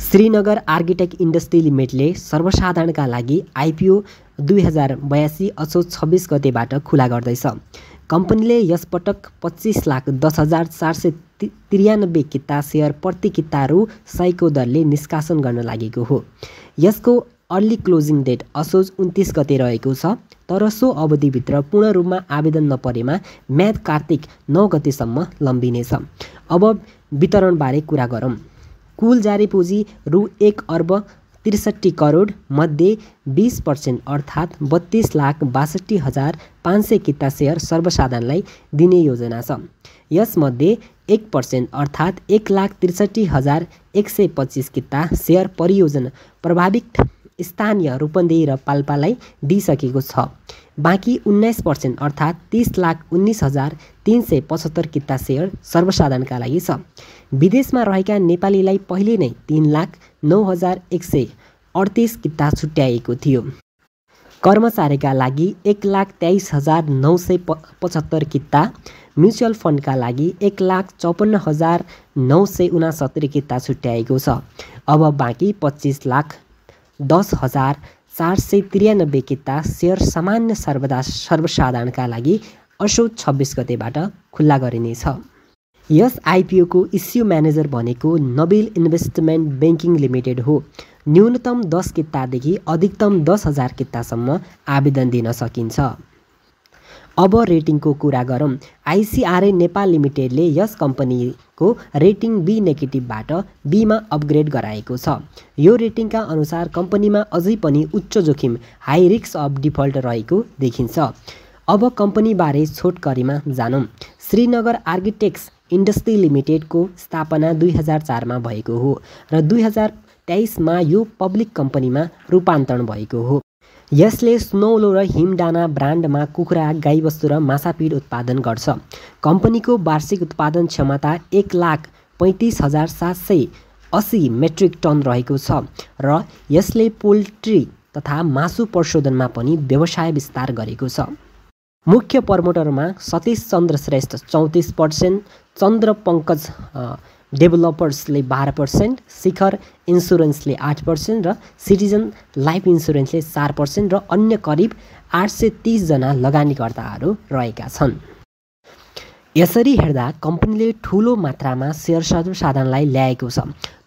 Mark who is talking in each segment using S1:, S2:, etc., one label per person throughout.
S1: Srinagar architect industry लिमिटेडले सर्वसाधारणका लागि IPO 2082 असोज 26 गतेबाट खुला गर्दैछ। कम्पनीले यसपटक 25,10,493 किता सेयर प्रति किता रु 100 को दरले निष्कासन गर्न लागेको हो। यसको अर्ली क्लोजिङ डेट असोज 29 गते रहेको छ, तर सो अवधिभित्र पूर्ण रूपमा आवेदन नपरेमा म्याद कार्तिक 9 गतेसम्म लम्बिनेछ। अब वितरणबारे कुरा गरौँ। कुल जारी पुँजी रु 1,63 करोड मध्ये 20% अर्थात् 32,62,500 किता सेयर सर्वसाधारणलाई दिने योजना छ। यसमध्ये 1% अर्थात् 1,63,125 किता सेयर परियोजना प्रभावित स्थानीय रूपन्देही र पाल्पालाई दिइसकेको छ। बाँकी 19% अर्थात् 30,19,375 किता सेयर सर्वसाधारणका लागि छ। विदेशमा रहेका नेपालीलाई पहिले नै 3,09,138 किता छुट्याएको थियो। कर्मचारीका लागि 1,23,975 किता, म्युचुअल फन्डका लागि 1,54,969 किता छुट्याएको छ। अब बाँकी 25,10,493 किता सेयर सामान्य सर्वसाधारणका लागि असोज 26 गतेबाट खुल्ला गरिनेछ। यस आइपिओको इस्यु म्यानेजर भनेको नोबेल इन्भेस्टमेन्ट बैंकिङ लिमिटेड हो। न्यूनतम 10 कितादेखि अधिकतम 10,000 कितासम्म आवेदन दिन सकिन्छ। अब रेटिङको कुरा गरौँ। आइसिआरए नेपाल लिमिटेडले यस कम्पनीको रेटिङ बी नेगेटिभबाट बीमा अपग्रेड गराएको छ। यो रेटिङका अनुसार कम्पनीमा अझै पनि उच्च जोखिम हाई रिस्क अफ डिफल्ट रहेको देखिन्छ। अब कम्पनीबारे छोटकरीमा जानौँ। श्रीनगर आर्किटेक्ट्स इन्डस्ट्री लिमिटेडको स्थापना 2004 मा भएको हो र 2023 मा यो पब्लिक कम्पनीमा रूपान्तरण भएको हो। यसले सुनौलो र हिमडाना ब्रान्डमा कुखुरा, गाईवस्तु र माछापिड उत्पादन गर्छ। कम्पनीको वार्षिक उत्पादन क्षमता 1,35,780 मेट्रिक टन रहेको छ र यसले पोल्ट्री तथा मासु प्रशोधनमा पनि व्यवसाय विस्तार गरेको छ। मुख्य प्रमोटरमा सतीश चन्द्र श्रेष्ठ 34%, चन्द्र पङ्कज डेभलपर्सले 12%, शिखर इन्सुरेन्सले 8% र सिटिजन लाइफ इन्सुरेन्सले 4% र अन्य करिब 830 जना लगानीकर्ताहरू रहेका छन्। यसरी हेर्दा कम्पनीले ठूलो मात्रामा सेयर सर्वसाधारणलाई ल्याएको छ,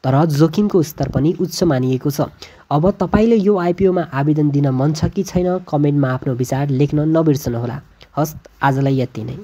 S1: तर जोखिमको स्तर पनि उच्च मानिएको छ। अब तपाईले यो आइपिओमा आवेदन दिन मन छ कि छैन कमेन्टमा आफ्नो विचार लेख्न नबिर्सनुहोला। हस्त आजलाई यति नै।